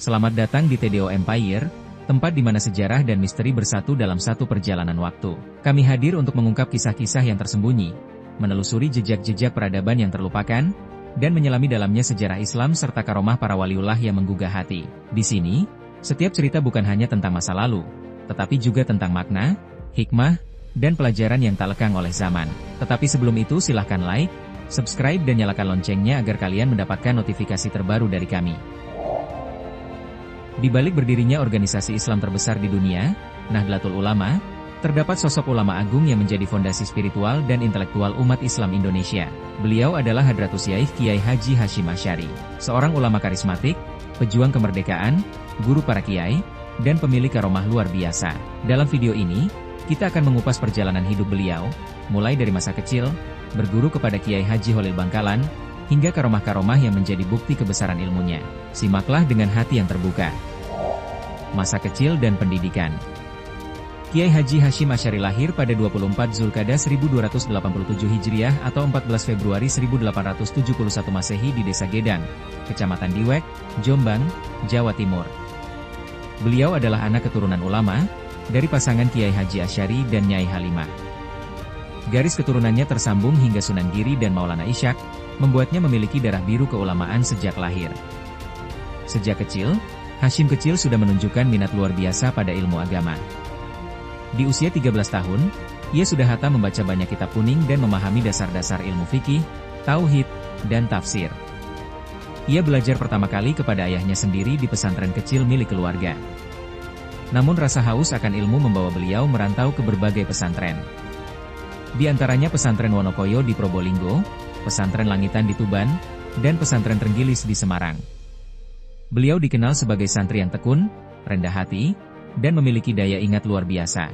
Selamat datang di TDO Empire, tempat di mana sejarah dan misteri bersatu dalam satu perjalanan waktu. Kami hadir untuk mengungkap kisah-kisah yang tersembunyi, menelusuri jejak-jejak peradaban yang terlupakan, dan menyelami dalamnya sejarah Islam serta karomah para waliullah yang menggugah hati. Di sini, setiap cerita bukan hanya tentang masa lalu, tetapi juga tentang makna, hikmah, dan pelajaran yang tak lekang oleh zaman. Tetapi sebelum itu silahkan like, subscribe dan nyalakan loncengnya agar kalian mendapatkan notifikasi terbaru dari kami. Di balik berdirinya organisasi Islam terbesar di dunia, Nahdlatul Ulama, terdapat sosok ulama agung yang menjadi fondasi spiritual dan intelektual umat Islam Indonesia. Beliau adalah Hadratus Syaikh Kiai Haji Hasyim Asy'ari, seorang ulama karismatik, pejuang kemerdekaan, guru para kiai, dan pemilik karomah luar biasa. Dalam video ini, kita akan mengupas perjalanan hidup beliau, mulai dari masa kecil, berguru kepada Kiai Haji Holil Bangkalan, hingga karomah-karomah yang menjadi bukti kebesaran ilmunya. Simaklah dengan hati yang terbuka. Masa kecil dan pendidikan. Kiai Haji Hasyim Asy'ari lahir pada 24 Zulqa'dah 1287 Hijriah atau 14 Februari 1871 Masehi di Desa Gedang, Kecamatan Diwek, Jombang, Jawa Timur. Beliau adalah anak keturunan ulama, dari pasangan Kiai Haji Asy'ari dan Nyai Halimah. Garis keturunannya tersambung hingga Sunan Giri dan Maulana Ishaq, membuatnya memiliki darah biru keulamaan sejak lahir. Sejak kecil, Hasyim kecil sudah menunjukkan minat luar biasa pada ilmu agama. Di usia 13 tahun, ia sudah hatam membaca banyak kitab kuning dan memahami dasar-dasar ilmu fikih, tauhid, dan tafsir. Ia belajar pertama kali kepada ayahnya sendiri di pesantren kecil milik keluarga. Namun rasa haus akan ilmu membawa beliau merantau ke berbagai pesantren. Di antaranya pesantren Wonokoyo di Probolinggo, pesantren Langitan di Tuban, dan pesantren Trenggilis di Semarang. Beliau dikenal sebagai santri yang tekun, rendah hati, dan memiliki daya ingat luar biasa.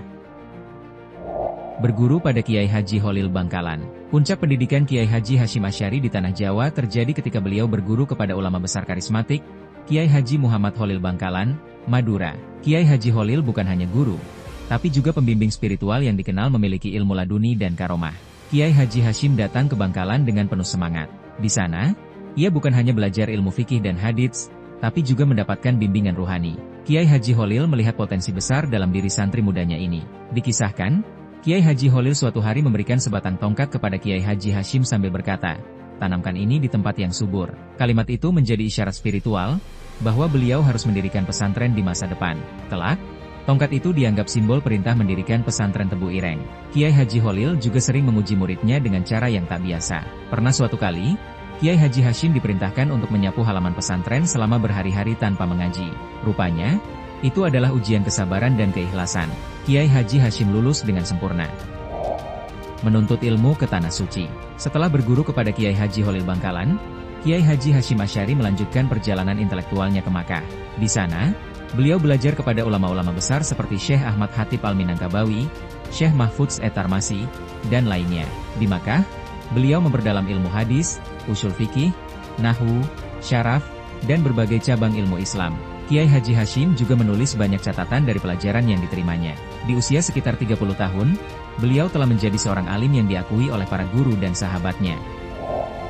Berguru pada Kiai Haji Holil Bangkalan. Puncak pendidikan Kiai Haji Hasyim Asy'ari di Tanah Jawa terjadi ketika beliau berguru kepada ulama besar karismatik, Kiai Haji Muhammad Holil Bangkalan, Madura. Kiai Haji Holil bukan hanya guru, tapi juga pembimbing spiritual yang dikenal memiliki ilmu laduni dan karomah. Kiai Haji Hasyim datang ke Bangkalan dengan penuh semangat. Di sana, ia bukan hanya belajar ilmu fikih dan hadits, tapi juga mendapatkan bimbingan ruhani. Kiai Haji Holil melihat potensi besar dalam diri santri mudanya ini. Dikisahkan, Kiai Haji Holil suatu hari memberikan sebatang tongkat kepada Kiai Haji Hasyim sambil berkata, "Tanamkan ini di tempat yang subur." Kalimat itu menjadi isyarat spiritual, bahwa beliau harus mendirikan pesantren di masa depan. Kelak, tongkat itu dianggap simbol perintah mendirikan pesantren Tebu Ireng. Kiai Haji Holil juga sering menguji muridnya dengan cara yang tak biasa. Pernah suatu kali, Kiai Haji Hasyim diperintahkan untuk menyapu halaman pesantren selama berhari-hari tanpa mengaji. Rupanya, itu adalah ujian kesabaran dan keikhlasan. Kiai Haji Hasyim lulus dengan sempurna. Menuntut ilmu ke Tanah Suci. Setelah berguru kepada Kiai Haji Holil Bangkalan, Kiai Haji Hasyim Asy'ari melanjutkan perjalanan intelektualnya ke Makkah. Di sana, beliau belajar kepada ulama-ulama besar seperti Syekh Ahmad Khatib Al-Minangkabawi, Syekh Mahfudz Etarmasi, dan lainnya. Di Makkah, beliau memperdalam ilmu hadis, usul fikih, nahwu, syaraf, dan berbagai cabang ilmu Islam. Kiai Haji Hasyim juga menulis banyak catatan dari pelajaran yang diterimanya. Di usia sekitar 30 tahun, beliau telah menjadi seorang alim yang diakui oleh para guru dan sahabatnya.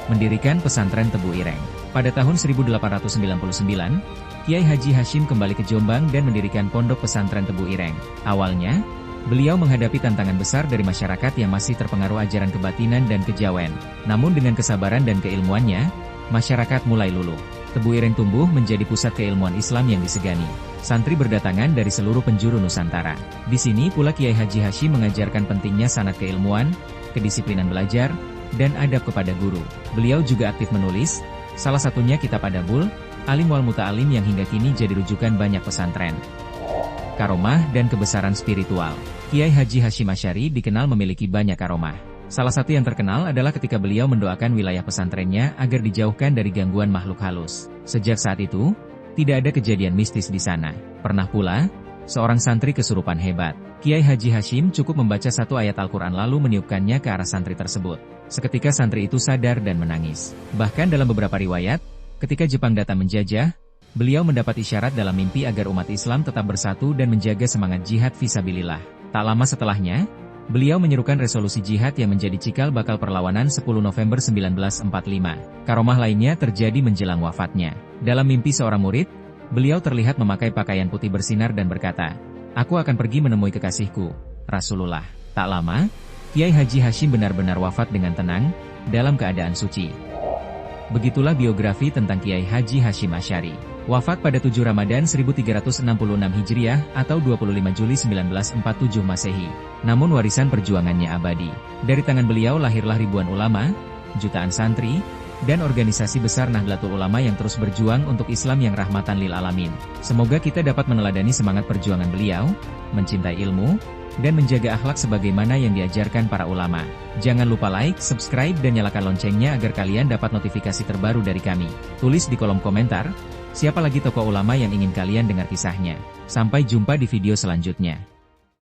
Mendirikan pesantren Tebu Ireng. Pada tahun 1899, Kiai Haji Hasyim kembali ke Jombang dan mendirikan pondok pesantren Tebu Ireng. Awalnya, beliau menghadapi tantangan besar dari masyarakat yang masih terpengaruh ajaran kebatinan dan kejawen. Namun dengan kesabaran dan keilmuannya, masyarakat mulai luluh. Tebu Ireng tumbuh menjadi pusat keilmuan Islam yang disegani. Santri berdatangan dari seluruh penjuru Nusantara. Di sini pula Kiai Haji Hasyim mengajarkan pentingnya sanad keilmuan, kedisiplinan belajar, dan adab kepada guru. Beliau juga aktif menulis, salah satunya kitab Adabul Alim wal Muta'alim yang hingga kini jadi rujukan banyak pesantren. Karomah dan kebesaran spiritual. Kiai Haji Hasyim Asy'ari dikenal memiliki banyak karomah. Salah satu yang terkenal adalah ketika beliau mendoakan wilayah pesantrennya agar dijauhkan dari gangguan makhluk halus. Sejak saat itu, tidak ada kejadian mistis di sana. Pernah pula, seorang santri kesurupan hebat. Kiai Haji Hasyim cukup membaca satu ayat Al-Quran lalu meniupkannya ke arah santri tersebut. Seketika santri itu sadar dan menangis. Bahkan dalam beberapa riwayat, ketika Jepang datang menjajah, beliau mendapat isyarat dalam mimpi agar umat Islam tetap bersatu dan menjaga semangat jihad fisabilillah. Tak lama setelahnya, beliau menyerukan resolusi jihad yang menjadi cikal bakal perlawanan 10 November 1945. Karomah lainnya terjadi menjelang wafatnya. Dalam mimpi seorang murid, Beliau terlihat memakai pakaian putih bersinar dan berkata, "Aku akan pergi menemui kekasihku, Rasulullah." Tak lama, Kiai Haji Hashim benar-benar wafat dengan tenang, dalam keadaan suci. Begitulah biografi tentang Kiai Haji Hashim Asy'ari. Wafat pada 7 Ramadan 1366 Hijriah atau 25 Juli 1947 Masehi. Namun warisan perjuangannya abadi. Dari tangan beliau lahirlah ribuan ulama, jutaan santri, dan organisasi besar Nahdlatul Ulama yang terus berjuang untuk Islam yang rahmatan lil alamin. Semoga kita dapat meneladani semangat perjuangan beliau, mencintai ilmu, dan menjaga akhlak sebagaimana yang diajarkan para ulama. Jangan lupa like, subscribe dan nyalakan loncengnya agar kalian dapat notifikasi terbaru dari kami. Tulis di kolom komentar, siapa lagi tokoh ulama yang ingin kalian dengar kisahnya. Sampai jumpa di video selanjutnya.